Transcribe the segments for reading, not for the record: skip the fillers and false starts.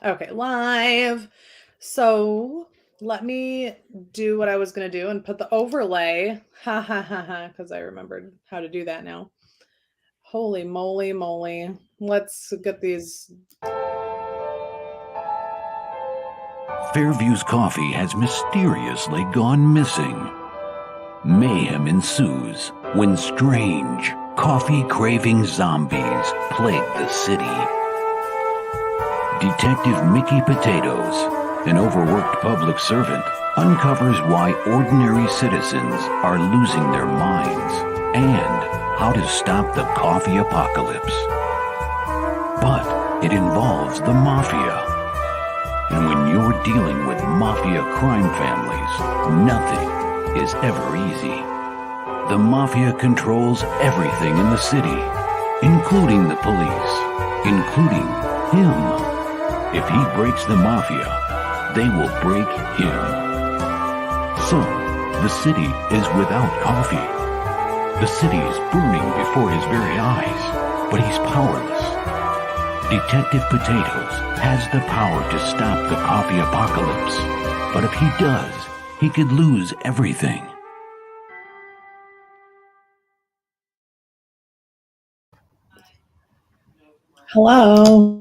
Okay, live. So let me do what I was going to do and put the overlay. Ha ha ha ha, because I remembered how to do that now. Holy moly, moly. Let's get these. Fairview's coffee has mysteriously gone missing. Mayhem ensues when strange, coffee-craving zombies plague the city. Detective Mickey Potatoes, an overworked public servant, uncovers why ordinary citizens are losing their minds and how to stop the coffee apocalypse. But it involves the mafia. And when you're dealing with mafia crime families, nothing is ever easy. The mafia controls everything in the city, including the police, including him. If he breaks the mafia, they will break him. So, the city is without coffee. The city is burning before his very eyes, but he's powerless. Detective Potatoes has the power to stop the coffee apocalypse, but if he does, he could lose everything. Hello.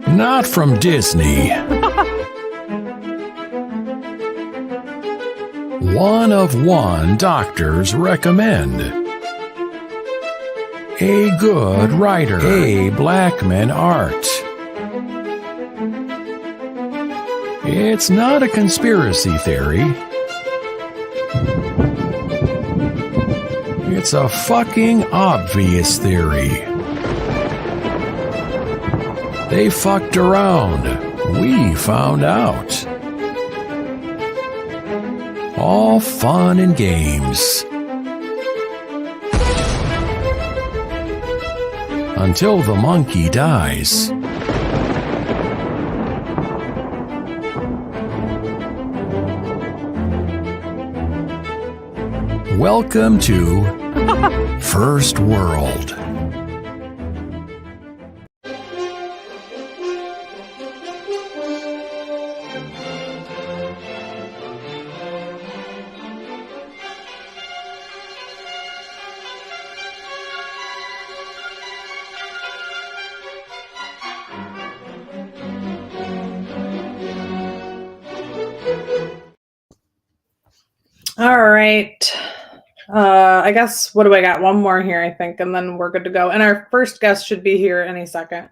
Not from Disney. One of one doctors recommend. A good writer. A Blackman art. It's not a conspiracy theory. It's a fucking obvious theory. They fucked around. We found out. All fun and games. Until the monkey dies. Welcome to First World. All right. I guess, what do I got? One more here, I think, and then we're good to go. And our first guest should be here any second.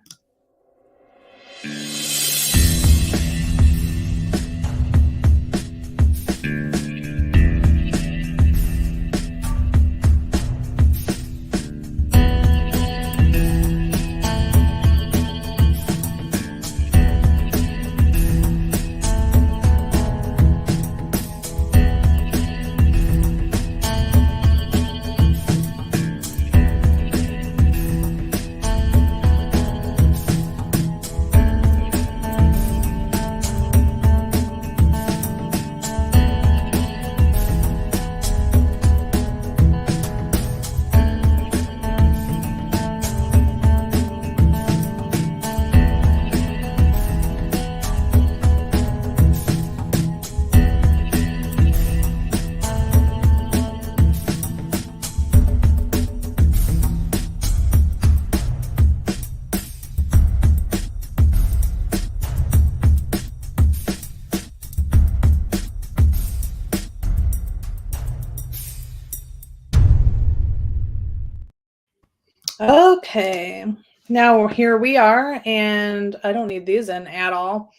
Okay, now here we are, and I don't need these in at all.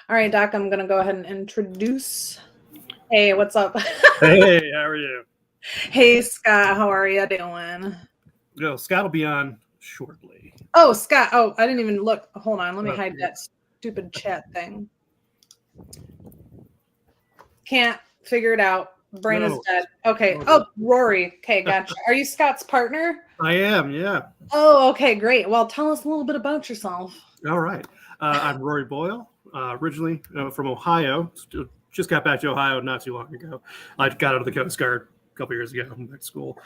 All right, Doc, I'm going to go ahead and introduce. Hey, what's up? Hey, how are you? Hey, Scott, how are you doing? No, Scott will be on shortly. Oh, Scott. Oh, I didn't even look. Hold on. Let me Oh, hide yeah. that stupid chat thing. Can't figure it out. Brain is No. dead. Okay. Oh, Oh, Rory. Okay, gotcha. Are you Scott's partner? I am, yeah. Oh, okay, great. Well, tell us a little bit about yourself. All right. I'm Rory Boyle, originally from Ohio. Just got back to Ohio not too long ago. I got out of the Coast Guard a couple years ago. I'm back to school.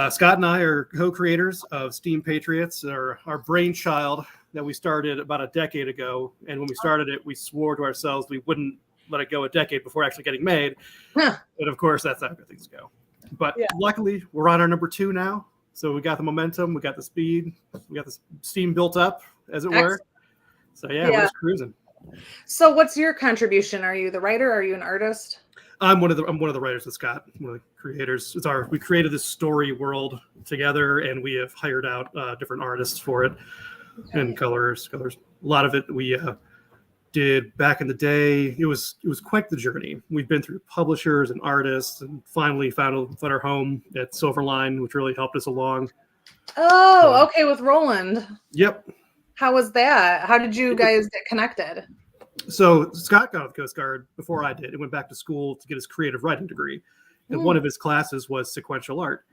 Scott and I are co-creators of Steam Patriots, our brainchild that we started about a decade ago. And when we started it, we swore to ourselves we wouldn't let it go a decade before actually getting made. Huh. And of course, that's how things go. But Yeah. luckily, we're on our number 2 now. So we got the momentum, we got the speed, we got the steam built up, as it were. So yeah, we're just cruising. So what's your contribution? Are you the writer? Are you an artist? I'm one of the writers with Scott, one of the creators. We created this story world together, and we have hired out different artists for it, and colors. A lot of it we did back in the day. It was quite the journey. We've been through publishers and artists, and finally found our home at Silverline, which really helped us along. Oh, okay, with Roland. Yep. How was that? How did you guys get connected? So Scott got out of the Coast Guard before I did and went back to school to get his creative writing degree. And one of his classes was sequential art.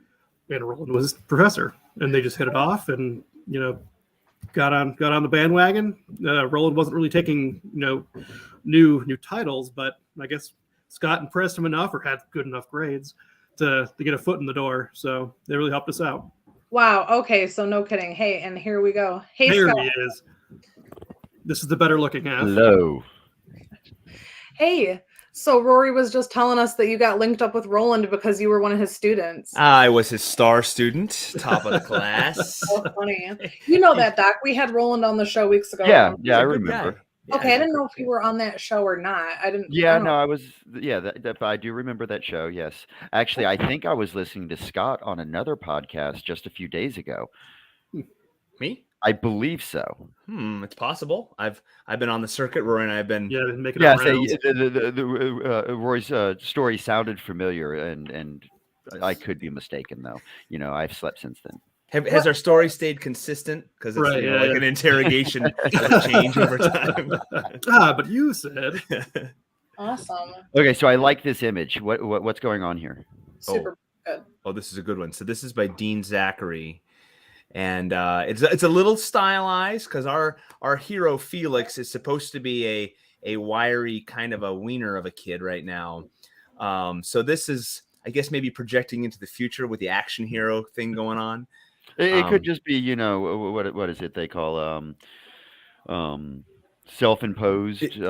And Roland was his professor. And they just hit it off and, got on the bandwagon. Roland wasn't really taking, new titles, but I guess Scott impressed him enough or had good enough grades to get a foot in the door. So they really helped us out. Wow. Okay. So no kidding. Hey, and here we go. Hey, There Scott. he is. This is the better looking half. Hello. Hey, so Rory was just telling us that you got linked up with Roland because you were one of his students. I was his star student, top of the class. So funny. You know that, Doc. We had Roland on the show weeks ago. Yeah, He's I a good remember. guy. Okay, I didn't know if you were on that show or not. I didn't. Yeah, I no, I was. Yeah, I do remember that show. Yes, actually, I think I was listening to Scott on another podcast just a few days ago. Me? I believe so. It's possible. I've been on the circuit, Rory, and I've been. Yeah, making Yeah, it rounds. Roy's story sounded familiar, and I could be mistaken though. I've slept since then. Has our story stayed consistent? Because it's Right, like an interrogation that change over time. But you said. Awesome. Okay, so I like this image. What's going on here? Super good. Oh, this is a good one. So this is by Dean Zachary. And it's a little stylized because our hero Felix is supposed to be a wiry kind of a wiener of a kid right now. So this is, I guess, maybe projecting into the future with the action hero thing going on. It could just be, what is it they call self-imposed,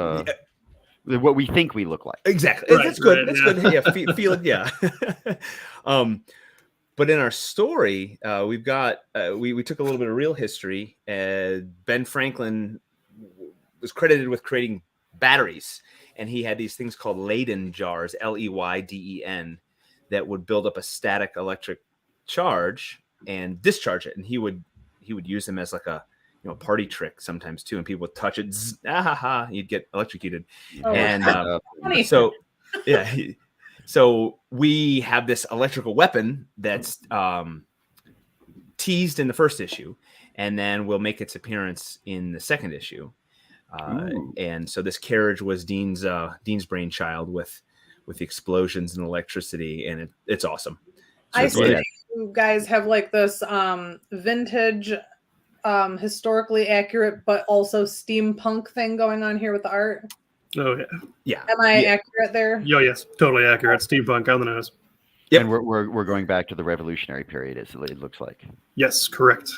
what we think we look like. Exactly. Right, That's good. right, That's yeah. good. Yeah, feel it. Yeah. But in our story, we've got we took a little bit of real history. Ben Franklin was credited with creating batteries, and he had these things called Leyden jars, Leyden, that would build up a static electric charge and discharge it. And he would use them as like a party trick sometimes too, and people would touch it, you'd get electrocuted. Oh, And funny. so yeah. So we have this electrical weapon that's teased in the first issue, and then will make its appearance in the second issue. And so this carriage was Dean's brainchild with the explosions and electricity, and it's awesome. So I see that you guys have like this vintage, historically accurate, but also steampunk thing going on here with the art. Oh, yeah. Yeah. Am I accurate there? Yes, totally accurate. Steampunk on the nose. Yep. And we're going back to the Revolutionary period, it looks like. Yes, correct.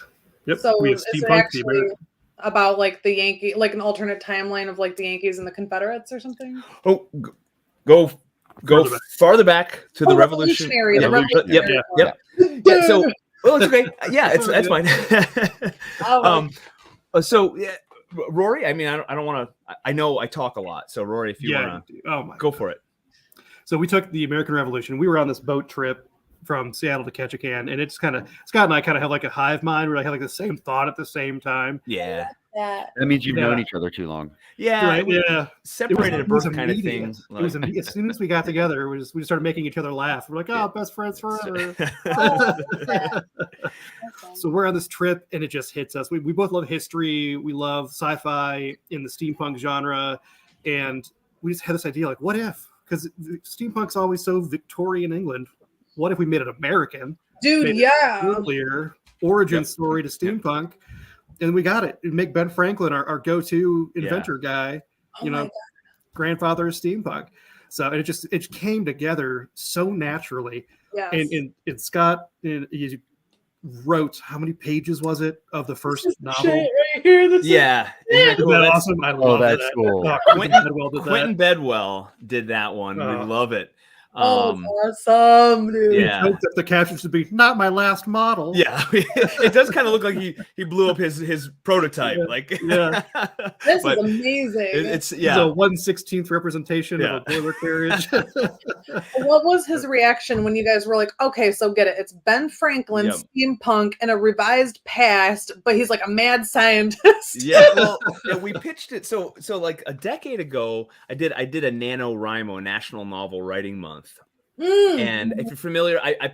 Yep. So we have is it steampunk. actually about like the Yankee, like an alternate timeline of like the Yankees and the Confederates or something? Oh, go farther back to the Revolution. Revolutionary. The Revolutionary. Yep. Yeah. So, well, it's okay. Yeah, that's fine. So, yeah, Rory. I mean, I don't want to. I know I talk a lot. So, Rory, if you want to, go for it. So we took the American Revolution. We were on this boat trip from Seattle to Ketchikan, and it's kind of Scott and I kind of have like a hive mind where I have like the same thought at the same time. Yeah. that. That means you've Yeah. known each other too long. Yeah, Right, it was yeah. separated at It was birth kind of immediate. thing. It was as soon as we got together, we just started making each other laugh. We're like, oh, best friends forever. So we're on this trip, and it just hits us. We both love history. We love sci-fi in the steampunk genre, and we just had this idea, like, what if? Because steampunk's always so Victorian England. What if we made it American? Dude, Made it yeah. earlier origin story to steampunk, and we got it. It'd make Ben Franklin our go-to inventor guy. Oh my God. Grandfather of steampunk. So it came together so naturally. Yes. And Scott, you wrote, how many pages was it of the first novel? Shit right here. This Yeah, isn't that Isn't cool? that That's- awesome? I love that's that. cool. Quentin Bedwell did that. Quentin Bedwell did that one. We Oh. love it. it's awesome, dude. Yeah. Joked that the caption should be "not my last model." Yeah, it does kind of look like he blew up his prototype. Yeah. Like, Yeah. This but is amazing. it's It's yeah. a 1/16th representation Yeah. of a boiler carriage. What was his reaction when you guys were like, okay, so get it. It's Ben Franklin, Yep. steampunk, and a revised past, but he's like a mad scientist. Yeah, well, yeah, we pitched it so like a decade ago. I did a NaNoWriMo National Novel Writing Month, Mm. and if you're familiar, I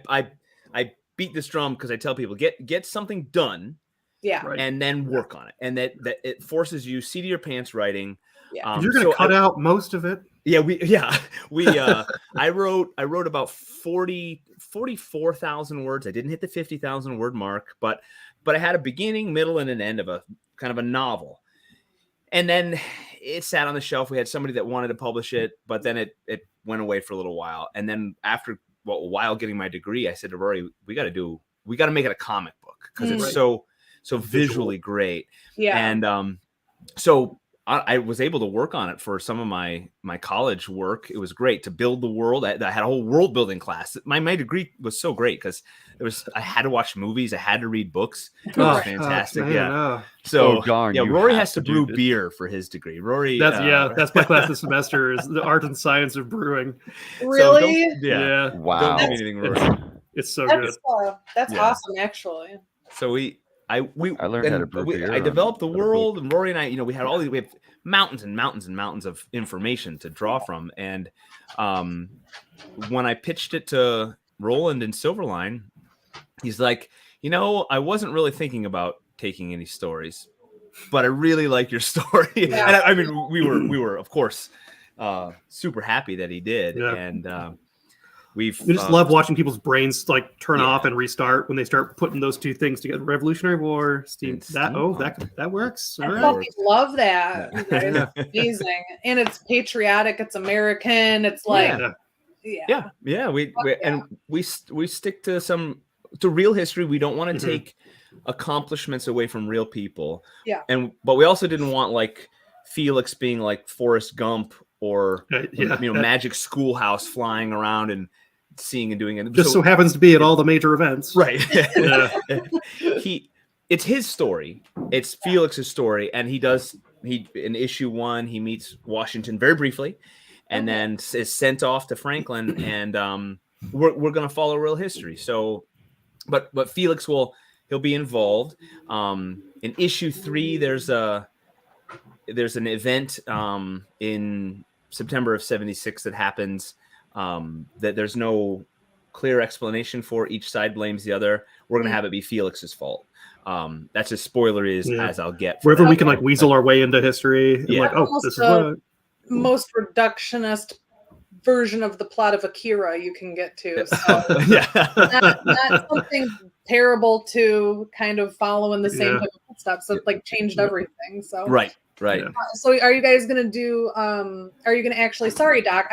beat this drum because I tell people get something done Yeah. Right. and then work on it, and that it forces you seat of your pants writing. Yeah. You're going to cut out most of it. Yeah, we I wrote about 44,000 words. I didn't hit the 50,000 word mark, but I had a beginning, middle, and an end of a kind of a novel. And then it sat on the shelf. We had somebody that wanted to publish it, but then it went away for a little while. And then after a while getting my degree, I said to Rory, we got to make it a comic book because it's so visually great. Yeah. And so I was able to work on it for some of my college work. It was great to build the world. I had a whole world building class. My degree was so great because I had to watch movies. I had to read books. It was fantastic. man, yeah. So darn, yeah, you Rory have has to to do brew this. beer for his degree. Rory. That's my class this semester is the art and science of brewing. Really? Yeah. Wow. Don't give me anything, Rory. It's so good. That's Yeah. awesome, actually. So I learned how to brew beer I on developed the the world, and Rory and I, we had we have mountains and mountains and mountains of information to draw from. And when I pitched it to Roland in Silverline, he's like, I wasn't really thinking about taking any stories, but I really like your story. Yeah. And I mean, we were of course super happy that he did. Yeah. And we just love watching people's brains like turn off and restart when they start putting those two things together. Revolutionary War, Steam. That works. All I right. fucking love that. You guys. It's amazing. And it's patriotic, it's American, it's like Yeah. We stick to real history. We don't want to take accomplishments away from real people. Yeah. But we also didn't want like Felix being like Forrest Gump or Magic Schoolhouse flying around and seeing and doing it. Just so happens to be at all the major events. Right. Yeah. It's his story. It's Felix's story, and in issue 1 he meets Washington very briefly, and then is sent off to Franklin, and we're gonna follow real history. So, but Felix he'll be involved. In issue 3, there's an event in September of '76 that happens that there's no clear explanation for. Each side blames the other. We're gonna have it be Felix's fault. That's as spoilery as I'll get. Wherever we can like weasel our way into history. And like, this is what. Most reductionist version of the plot of Akira you can get to. So not something terrible to kind of follow in the same type of footsteps. So like changed everything. So right. Yeah. So are you guys gonna do? Are you gonna actually? Sorry, Doc.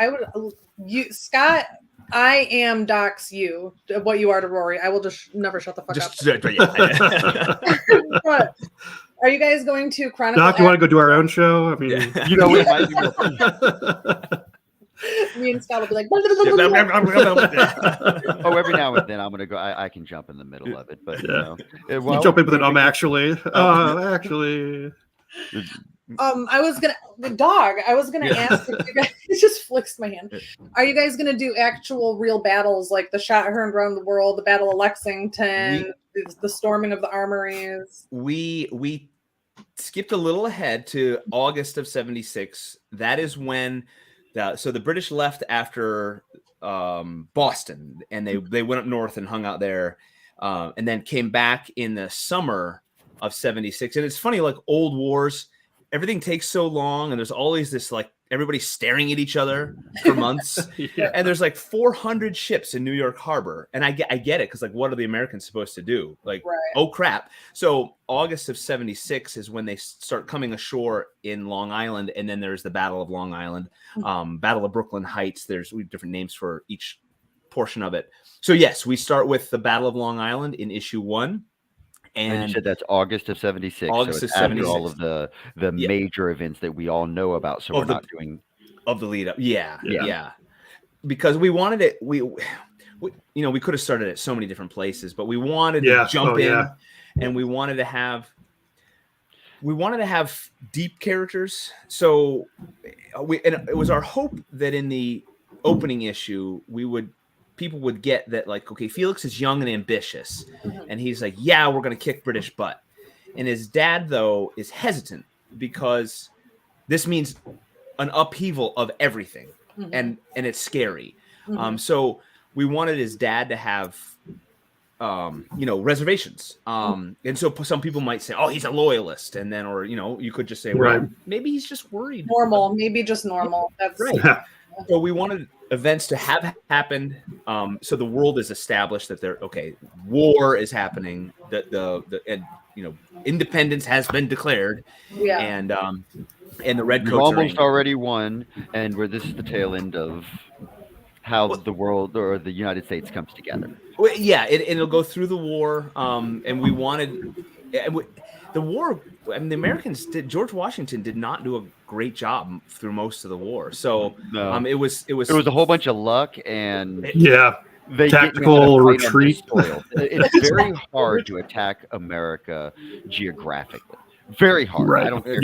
Scott. I am Doc's you. What you are to Rory. I will just never shut the fuck up. But are you guys going to chronicle? Doc, you want to go do our own show? I mean, we might be Me and Scott will be like. every now and then I'm gonna go. I can jump in the middle of it, but you jump in with an actually. I was gonna ask if you guys, it just flicks my hand. Are you guys gonna do actual real battles like the shot heard around the world, the Battle of Lexington, the storming of the armories? We skipped a little ahead to August of 76. That is when the British left after Boston, and they went up north and hung out there, and then came back in the summer of 76. And it's funny, like old wars, everything takes so long, and there's always this like everybody staring at each other for months. Yeah. And there's like 400 ships in New York Harbor. And I get it, because like, what are the Americans supposed to do? Like, oh crap. So August of 76 is when they start coming ashore in Long Island. And then there's the Battle of Long Island, Battle of Brooklyn Heights. There's different names for each portion of it. So yes, we start with the Battle of Long Island in issue 1. And you said that's August of 76. August so it's of 76. After all of the major events that we all know about. So we're not doing of the lead up. Yeah. Because we wanted it. We could have started at so many different places, but we wanted to jump in, and we wanted to have deep characters. So it was our hope that in the opening issue people would get that, like, okay, Felix is young and ambitious, and he's like, yeah, we're going to kick British butt. And his dad, though, is hesitant because this means an upheaval of everything, and it's scary. So we wanted his dad to have, reservations. And so some people might say, oh, he's a loyalist. And then, or, you could just say, well, maybe he's just worried. Normal, maybe just normal. That's right. So we wanted events to have happened, so the world is established that war is happening, that the independence has been declared, and the redcoats almost already won, and this is the tail end of how the world or the United States comes together. Well, yeah, it'll go through the war, and we wanted the war. I mean, the Americans did. George Washington did not do a great job through most of the war. So it was a whole bunch of luck and they tactical retreat. It's very hard to attack America geographically. Very hard. Right. I don't care.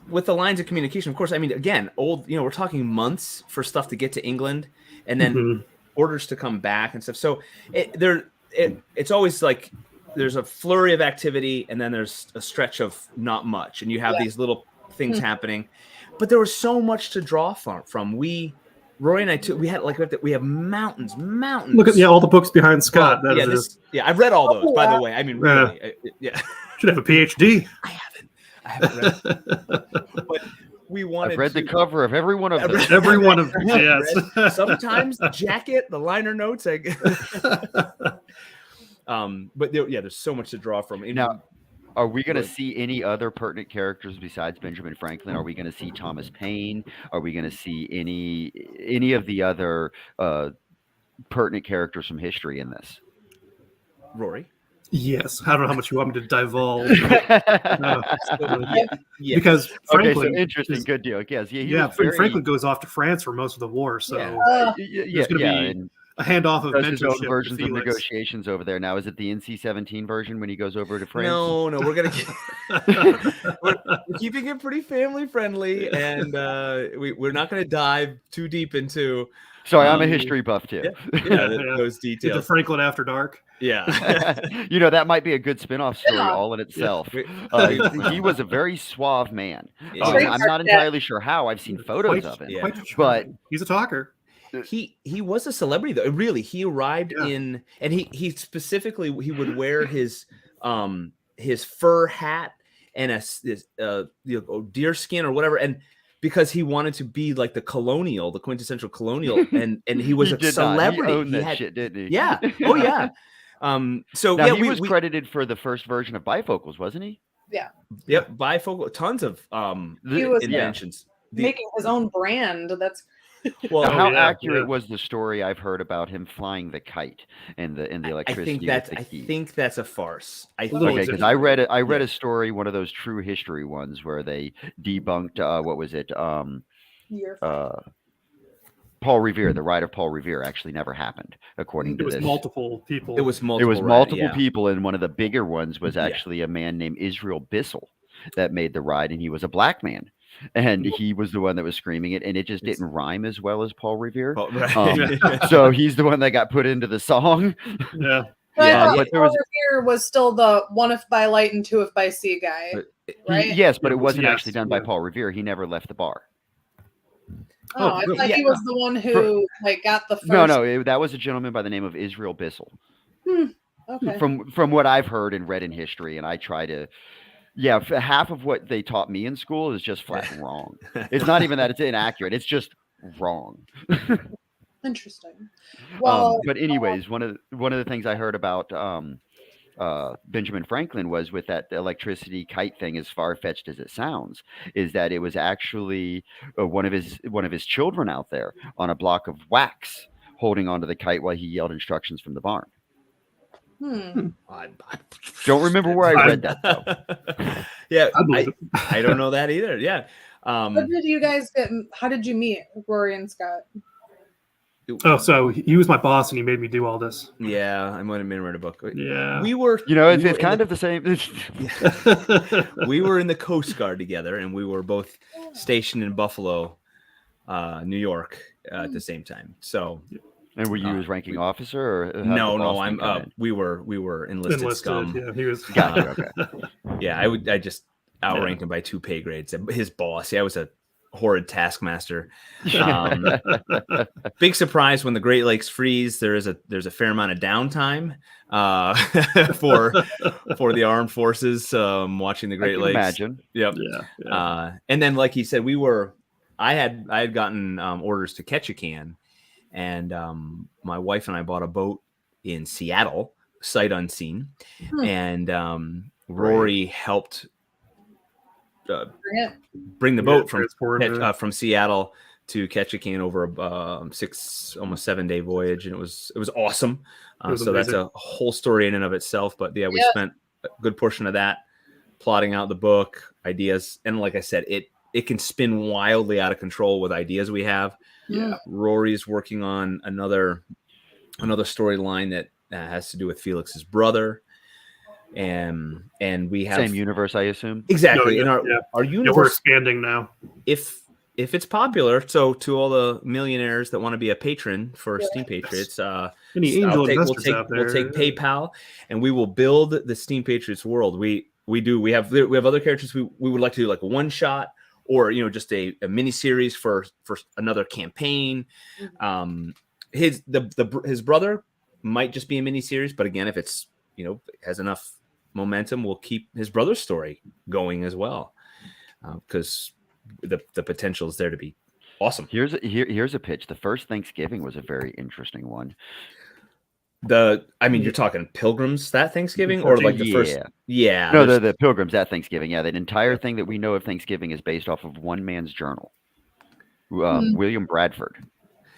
With the lines of communication, of course. I mean, again, we're talking months for stuff to get to England, and then orders to come back and stuff. So it's always like there's a flurry of activity, and then there's a stretch of not much, and you have these little things happening. But there was so much to draw from. Roy and I too. We have mountains. Look at all the books behind Scott. I've read all those. By the way, I mean, really, should have a PhD. I haven't read it. But we wanted. I've read the cover of every one of them. Every one of them. Yes. Sometimes the jacket, the liner notes. But there's so much to draw from. Now, are we going to see any other pertinent characters besides Benjamin Franklin? Are we going to see Thomas Paine? Are we going to see any of the other pertinent characters from history in this? Rory? Yes. I don't know how much you want me to divulge. Because Franklin, interesting, good deal. Yes, Franklin goes off to France for most of the war, so there's going to be a handoff of mentorship versions of negotiations over there. Now, is it the NC-17 version when he goes over to France? No, we're gonna we're keeping it pretty family friendly, and we're not going to dive too deep into. Sorry, I'm a history buff too. Those details. The Franklin After Dark. Yeah, that might be a good spin-off story all in itself. He was a very suave man. I'm not entirely sure how. I've seen photos of him, but he's a talker. He was a celebrity though. Really, he arrived in, and he specifically he would wear his fur hat and a deer skin or whatever, and because he wanted to be like the quintessential colonial, and he was a celebrity. He owned that shit, didn't he? Yeah. Oh yeah. So now, he was credited for the first version of bifocals, wasn't he? Yeah. Yep. Bifocal. Tons of he was inventions. Making his own brand. That's. Well, how accurate was the story I've heard about him flying the kite and the electricity? I think that's a farce. Because I read a story, one of those true history ones, where they debunked what was it? Paul Revere, the ride of Paul Revere actually never happened, according to this. It was multiple people. It was multiple people, and one of the bigger ones was actually a man named Israel Bissell that made the ride, and he was a black man. And he was the one that was screaming it, and it just didn't rhyme as well as Paul Revere. Oh, right. So he's the one that got put into the song. Yeah. But I thought but there Paul was Revere was still the one if by light and two if by sea guy, right? yes, but Yeah, it wasn't yes, actually done by yeah. Paul Revere. He never left the bar. Oh, I really? thought he was the one who like got the first. No, that was a gentleman by the name of Israel Bissell. Okay. From what I've heard and read in history, and I try to, half of what they taught me in school is just flat wrong. It's not even that it's inaccurate; it's just wrong. Interesting. Well, but anyways, one of the things I heard about Benjamin Franklin was with that electricity kite thing, as far fetched as it sounds, is that it was actually one of his children out there on a block of wax holding onto the kite while he yelled instructions from the barn. Don't remember where I read that though. Yeah, I believe it. I don't know that either. Yeah. what did you guys get? How did you meet Rory and Scott? Oh, so he was my boss and he made me do all this. Yeah, I'm going to read a book. Yeah. We were, It's kind of the same. we were in the Coast Guard together, and we were both stationed in Buffalo, New York, at the same time. So, And were you his ranking officer, or no, we were enlisted scum. Yeah, he was. Gotcha. Okay. Yeah, I just outranked him by 2 pay grades. His boss, I was a horrid taskmaster. Big surprise when the Great Lakes freeze. There's a fair amount of downtime for the armed forces watching the Great Lakes. Imagine. Yep. Yeah. And then, like he said, I had gotten orders to catch a can, and my wife and I bought a boat in Seattle, sight unseen, and Rory helped bring the boat from Seattle to catch a can over a 6, almost 7 day voyage, and it was awesome. So that's a whole story in and of itself. But yeah, we spent a good portion of that plotting out the book, ideas, and like I said, it can spin wildly out of control with ideas we have. Yeah, Rory's working on another storyline that has to do with Felix's brother. And we have Same universe, I assume. Exactly. No, In our universe, yeah, we're expanding now. If it's popular, so to all the millionaires that want to be a patron for Steam Patriots, Any angel investors out there, we'll take PayPal, and we will build the Steam Patriots world. We have other characters we would like to do, like a one shot, or just a mini series for another campaign. His brother might just be a mini series, but again, if it's has enough momentum, we'll keep his brother's story going as well, because the potential is there to be awesome. Here's a pitch. The first Thanksgiving was a very interesting one. You're talking Pilgrims that Thanksgiving, or like the first? Yeah, no, the Pilgrims that Thanksgiving. Yeah, the entire thing that we know of Thanksgiving is based off of one man's journal, William Bradford.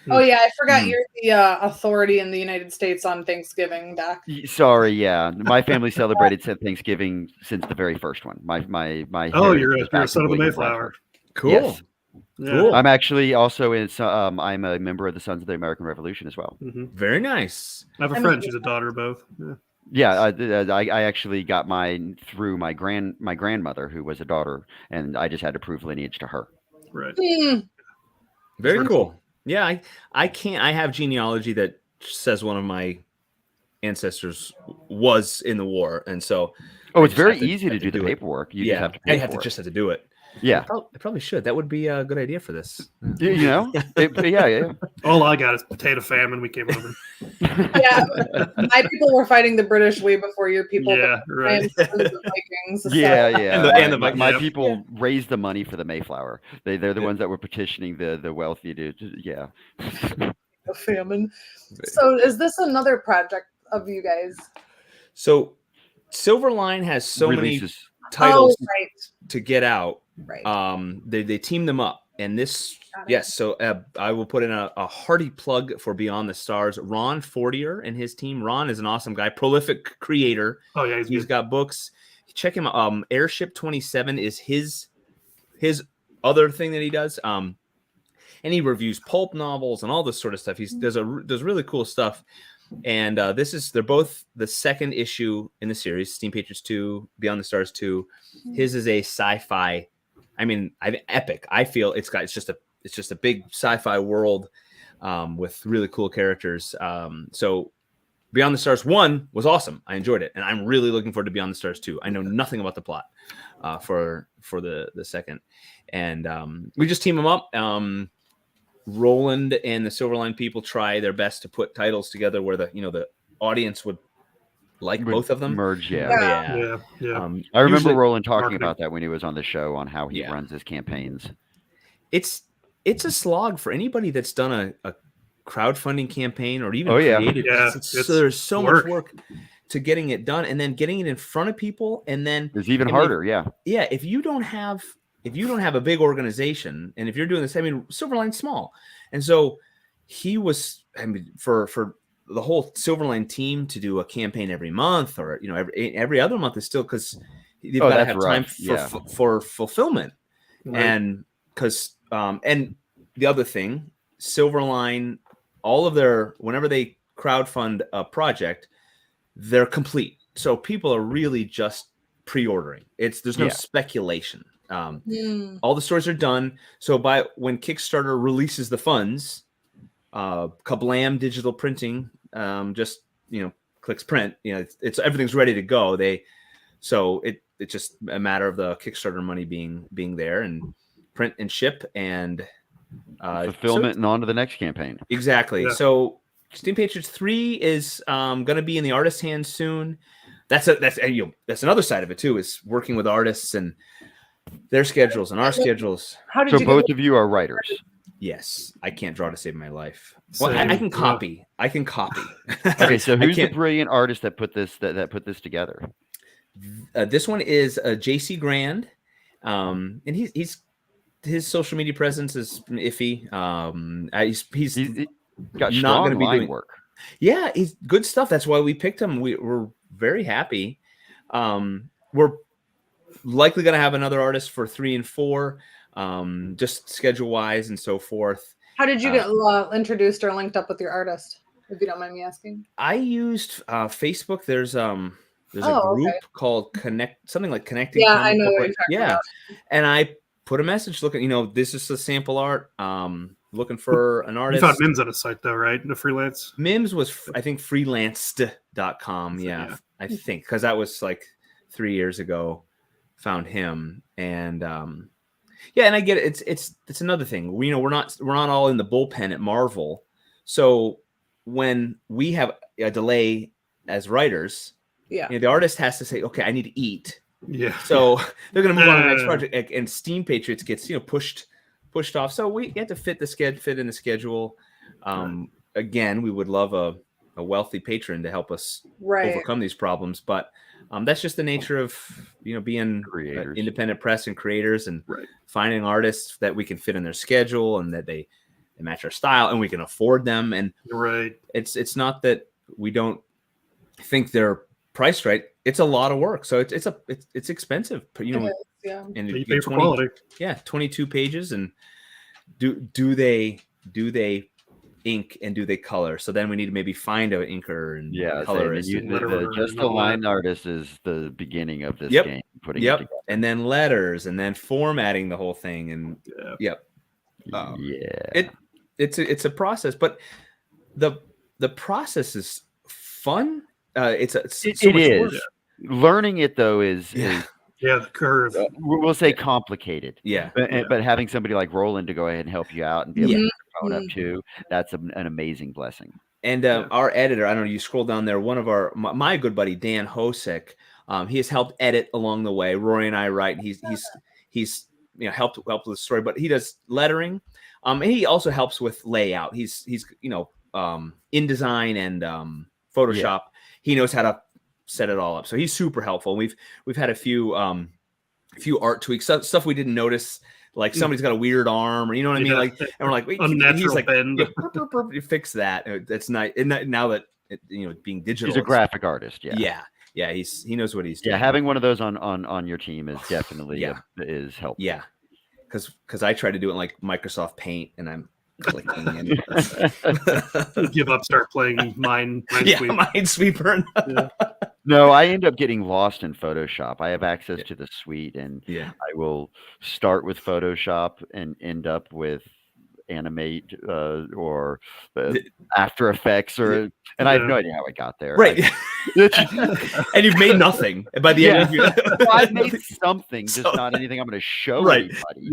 Oh yeah, I forgot you're the authority in the United States on Thanksgiving, Doc. Sorry, yeah, my family celebrated Thanksgiving since the very first one. My Oh, you're a son of the Mayflower. Cool. Yes. Yeah. Cool. I'm actually also I'm a member of the Sons of the American Revolution as well. Mm-hmm. Very nice. I have a friend. She's a daughter of both. Yeah, I actually got mine through my grandmother, who was a daughter, and I just had to prove lineage to her. Right. Very cool. Yeah, I have genealogy that says one of my ancestors was in the war, and so it's very easy to do the paperwork. You just have to pay for it. Just have to do it. Yeah, I probably should. That would be a good idea for this. Yeah. All I got is potato famine. We came over. Yeah, my people were fighting the British way before your people. Yeah, right. The Vikings, so. And my people raised the money for the Mayflower. They're the ones that were petitioning the wealthy to The famine. So is this another project of you guys? So Silverline has so many releases. titles right. to get out. Right. They team them up, and this so I will put in a hearty plug for Beyond the Stars. Ron Fortier and his team. Ron is an awesome guy, prolific creator. Oh yeah, he's got books. Check him out. Airship 27 is his other thing that he does. And he reviews pulp novels and all this sort of stuff. He does really cool stuff. And they're both the second issue in the series, Steam Patriots 2, Beyond the Stars 2. His is a sci-fi. Epic. I feel it's just a big sci-fi world with really cool characters. So Beyond the Stars 1 was awesome. I enjoyed it, and I'm really looking forward to Beyond the Stars 2. I know nothing about the plot for the second, and we just team them up. Roland and the Silverline people try their best to put titles together where the audience would like both of them merge. Yeah. I remember usually Roland talking marketing. about that when he was on the show on how he runs his campaigns. It's a slog for anybody that's done a crowdfunding campaign or even created. So there's so much work to getting it done, and then getting it in front of people, and then it's even harder. If you don't have a big organization, and if you're doing this, Silverline's small, and so he was. For the whole Silverline team to do a campaign every month, or every other month, is still because you've got to have time for fulfillment, and because and the other thing, Silverline. All of whenever they crowdfund a project, they're complete. So people are really just pre-ordering. There's no speculation. All the stories are done. So when Kickstarter releases the funds, kablam, digital printing, just clicks print. It's everything's ready to go. It's just a matter of the Kickstarter money being there, and print and ship and. Fulfillment and on to the next campaign. Exactly. Yeah. So Steam Patriots 3 is going to be in the artist's hands soon. That's another side of it too, is working with artists and their schedules and our schedules. Both of you are writers? Yes. I can't draw to save my life. Well, I can copy. I can copy. Okay, so who's the brilliant artist that put this together? This one is JC Grand, and he's his social media presence is iffy. He's got not going to be doing work. Yeah, he's good stuff. That's why we picked him. We're very happy. We're likely going to have another artist for 3 and 4, just schedule wise and so forth. How did you get introduced or linked up with your artist, if you don't mind me asking? I used Facebook. There's a group called Connecting. Yeah, I know what you're talking about. And I put a message looking, this is a sample art. Looking for an artist. You found Mims on a site though, right? The freelance. Mims was, I think, freelanced.com. Yeah, I think, because that was like 3 years ago. Found him, and and I get it. It's another thing. We're not all in the bullpen at Marvel. So when we have a delay as writers, the artist has to say, okay, I need to eat. Yeah. So they're going to move on to the next project, and Steam Patriots gets pushed off. So we have to fit in the schedule. Again, we would love a wealthy patron to help us overcome these problems, but that's just the nature of being independent press and creators, and finding artists that we can fit in their schedule and that they match our style and we can afford them. And it's not that we don't think they're priced right. It's a lot of work, so it's expensive. And you pay for quality. Yeah, 22 pages, and do they ink and do they color? So then we need to maybe find an inker and colorist. Just the line artist is the beginning of this game. Putting it together. And then letters, and then formatting the whole thing, and it's a process, but the process is fun. It is. Learning it though is the curve. We'll say complicated. Yeah. But having somebody like Roland to go ahead and help you out and be able to phone up too, that's an amazing blessing. And our editor, I don't know, you scroll down there, one of my good buddy Dan Hosek, he has helped edit along the way. Rory and I write. He's helped with the story, but he does lettering. And he also helps with layout. He's InDesign and Photoshop. Yeah. He knows how to set it all up, so he's super helpful. We've had a few art tweaks, stuff we didn't notice, like somebody's got a weird arm, or you know what I mean, like, and we're like, wait, he's like, bend. You fix that. That's nice. Now that being digital, he's a graphic artist. Yeah, he knows what he's doing. Yeah, having one of those on your team is definitely is helpful. Yeah, because I try to do it like Microsoft Paint, and I'm clicking and give up, start playing Minesweeper. No, I end up getting lost in Photoshop. I have access to the suite, and I will start with Photoshop and end up with animate or After Effects or, and I have no idea how I got there. Right. And you've made nothing by the end of your. Well, I've made something, just not anything I'm going to show anybody.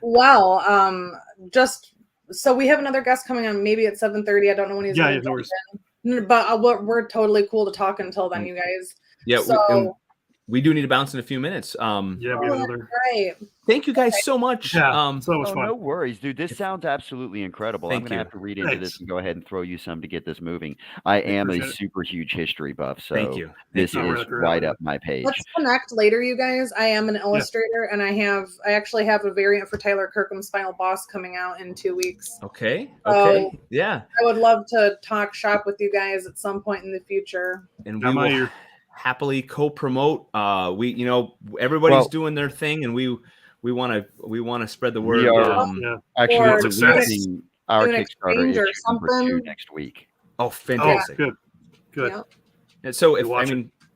Well, just so we have another guest coming on, maybe at 7:30. I don't know when he's going to jump in, but we're totally cool to talk until then, you guys. Yeah, so, we do need to bounce in a few minutes. We have another. Right. Thank you guys so much. Yeah, so much fun. No worries, dude. This sounds absolutely incredible. I'm going to have to read into this and go ahead and throw you some to get this moving. I am a super huge history buff, so this is right up my page. Let's connect later, you guys. I am an illustrator, and I actually have a variant for Tyler Kirkham's Final Boss coming out in 2 weeks. Okay. So Yeah. I would love to talk shop with you guys at some point in the future. And we will happily co-promote. Everybody's doing their thing, and we want to spread the word. We are actually releasing our Kickstarter issue number 2 next week. Oh, fantastic! Good. Yeah. And so,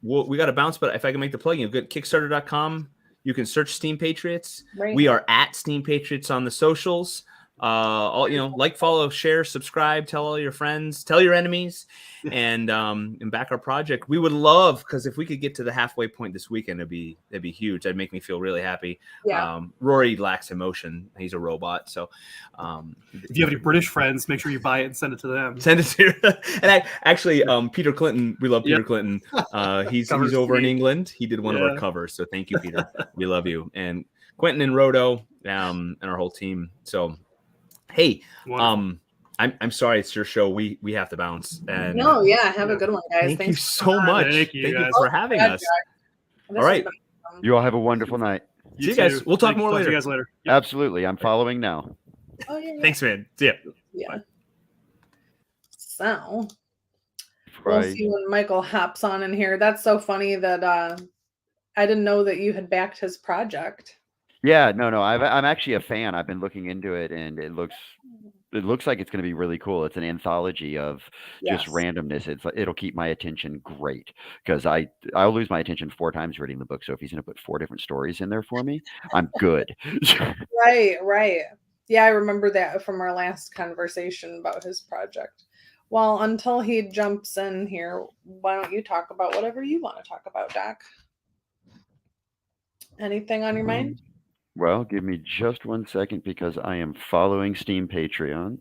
we got to bounce, but if I can make the plug, you go to Kickstarter.com. You can search Steam Patriots. Right. We are at Steam Patriots on the socials. Like, follow, share, subscribe, tell all your friends, tell your enemies, and back our project. We would love, because if we could get to the halfway point this weekend, that'd be huge. That'd make me feel really happy. Yeah. Rory lacks emotion. He's a robot. So if you have any British friends, make sure you buy it and send it to them. Send it to and actually Peter Clinton, we love Peter Clinton. He's over in England. He did one of our covers. So thank you, Peter. We love you. And Quentin and Rodo and our whole team. So hey, I'm sorry, it's your show. We have to bounce. And have a good one, guys. Thank you so much. Thank you for having us. All right. You all have a wonderful night. See you guys. We'll talk more later. See you guys later. Yep. Absolutely. I'm following now. Oh, yeah. Thanks, man. See ya. Yeah. So we'll see when Michael hops on in here. That's so funny that I didn't know that you had backed his project. Yeah, no. I'm actually a fan. I've been looking into it, and it looks like it's going to be really cool. It's an anthology of just randomness. It'll keep my attention great, because I'll lose my attention 4 times reading the book. So if he's going to put 4 different stories in there for me, I'm good. Right. Yeah, I remember that from our last conversation about his project. Well, until he jumps in here, why don't you talk about whatever you want to talk about, Doc? Anything on your mind? Well, give me just 1 second, because I am following Steam Patriots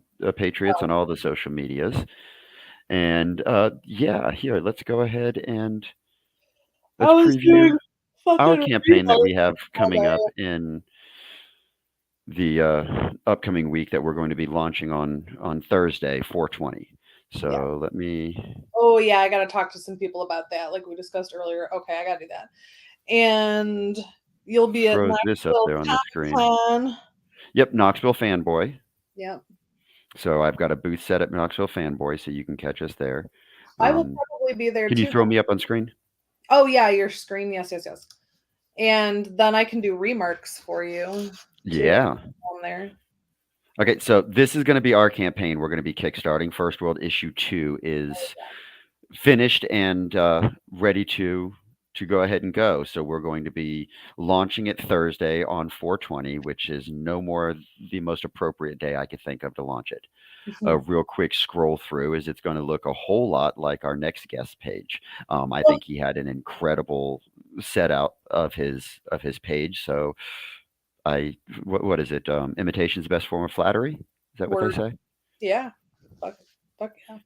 on all the social medias. And here, let's go ahead and let's preview our campaign that we have coming up in the upcoming week that we're going to be launching on Thursday, 4/20. So let me... Oh, yeah, I got to talk to some people about that, like we discussed earlier. Okay, I got to do that. And... you'll be at this up there on the screen. Yep, Knoxville Fanboy. Yep. So I've got a booth set at Knoxville Fanboy, so you can catch us there. I will probably be there too. Can you throw me up on screen? Oh yeah, your screen. Yes. And then I can do remarks for you. Yeah. On there. Okay, so this is going to be our campaign. We're going to be kickstarting. First World Issue 2 is finished and ready to go ahead and go. So we're going to be launching it Thursday on 4/20, which is no more the most appropriate day I could think of to launch it. A real quick scroll through is it's going to look a whole lot like our next guest page. I think he had an incredible set out of his page. So what is it? Imitation's the best form of flattery. Is that what they say? Yeah. Fuck yeah.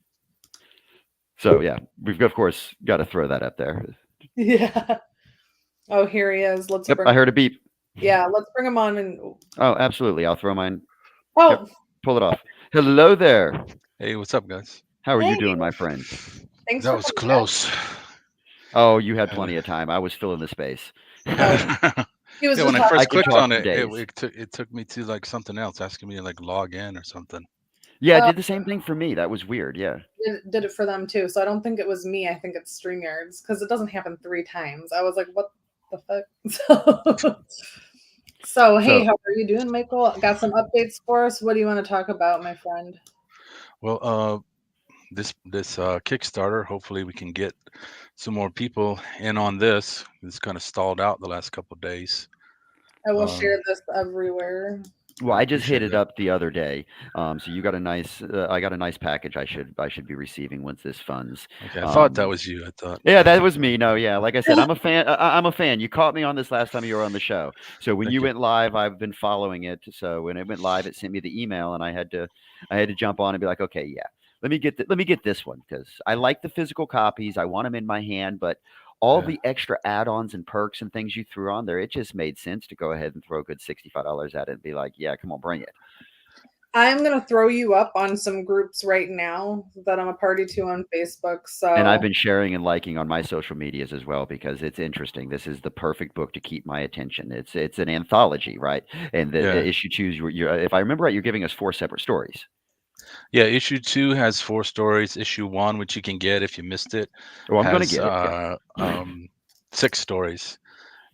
So yeah, we've of course got to throw that up there. Yeah. Oh, here he is. I heard a beep. Yeah, let's bring him on. And oh, absolutely. I'll throw mine. Oh, yep, pull it off. Hello there. Hey, what's up, guys? How are you doing, my friend? Thanks. That was close. Oh, you had plenty of time. I was filling the space. He was when I first clicked on it, it took me to like something else, asking me to like log in or something. Yeah, it did the same thing for me. That was weird. Yeah. It did it for them too. So I don't think it was me. I think it's StreamYards, because it doesn't happen 3 times. I was like, what the fuck? So hey, how are you doing, Michael? Got some updates for us? What do you want to talk about, my friend? Well, this Kickstarter, hopefully we can get some more people in on this. It's kind of stalled out the last couple of days. I will share this everywhere. Well, I just hit appreciate it that. up the other day. So you got a nice, I got a nice package. I should be receiving once this funds. Okay, I thought that was you. I thought. Yeah, that was me. No, yeah, like I said, I'm a fan. I'm a fan. You caught me on this last time you were on the show. So when Thank you you. went live, I've been following it. So when it went live, it sent me the email, and I had to jump on and be like, okay, yeah, let me get this one because I like the physical copies. I want them in my hand, but all Yeah. the extra add-ons and perks and things you threw on there, it just made sense to go ahead and throw a good $65 at it and be like, yeah, come on, bring it. I'm gonna throw you up on some groups right now that I'm a party to on Facebook. And I've So been sharing and liking on my social medias as well because it's interesting. This is the perfect book to keep my attention. It's an anthology, right? And the Yeah. issue twos, if I remember right, you're giving us 4 separate stories. Yeah, issue 2 has 4 stories. Issue 1, which you can get if you missed it, Oh, I'm going to has get it. Yeah. 6 stories.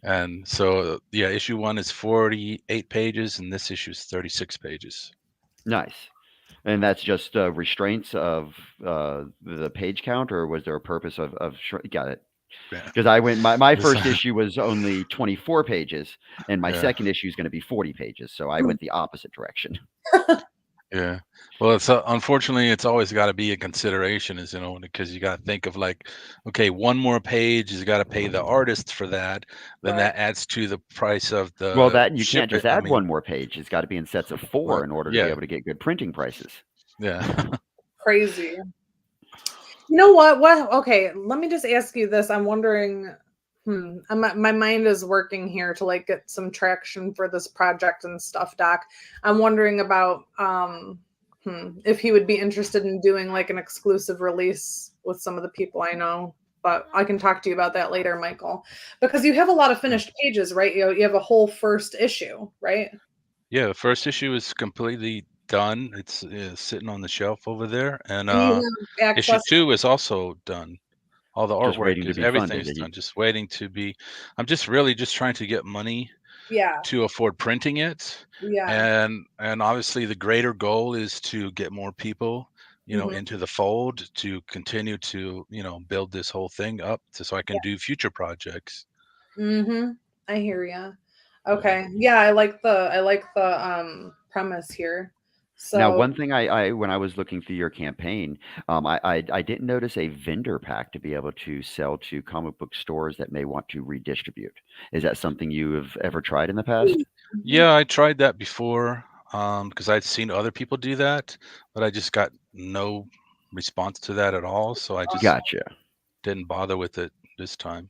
And so, yeah, issue 1 is 48 pages, and this issue is 36 pages. Nice. And that's just restraints of the page count, or was there a purpose of got it? Yeah. Because I went, my This- first issue was only 24 pages, and my Yeah. second issue is going to be 40 pages. So I went the opposite direction. Yeah. Well, it's unfortunately, it's always got to be a consideration, is because you got to think of like, okay, one more page, you got to pay the artist for that. Then Right. that adds to the price of the Well, that you ship can't just it. I add mean, one more page. It's got to be in sets of 4 well, in order to be yeah, able to get good printing prices. yeah. crazy. You know what? Okay, let me just ask you this. I'm wondering. My mind is working here to like get some traction for this project and stuff, Doc. I'm wondering about if he would be interested in doing like an exclusive release with some of the people I know. But I can talk to you about that later, Michael, because you have a lot of finished pages, right? You have a whole first issue, right? Yeah, the first issue is completely done. It's sitting on the shelf over there, and And you have issue access. 2 is also done. All the Just artwork waiting to is be funded. everything's done. Just waiting to be. I'm just really just trying to get money Yeah, to afford printing it, yeah. and obviously the greater goal is to get more people, Mhm. into the fold to continue to build this whole thing up so I can do future projects. Mm-hmm. I hear you. Yeah. Okay. Yeah, I like the premise here. Now, So one thing I when I was looking through your campaign, I didn't notice a vendor pack to be able to sell to comic book stores that may want to redistribute. Is that something you have ever tried in the past? Yeah, I tried that before because I'd seen other people do that, but I just got no response to that at all, so I just Gotcha. didn't bother with it this time.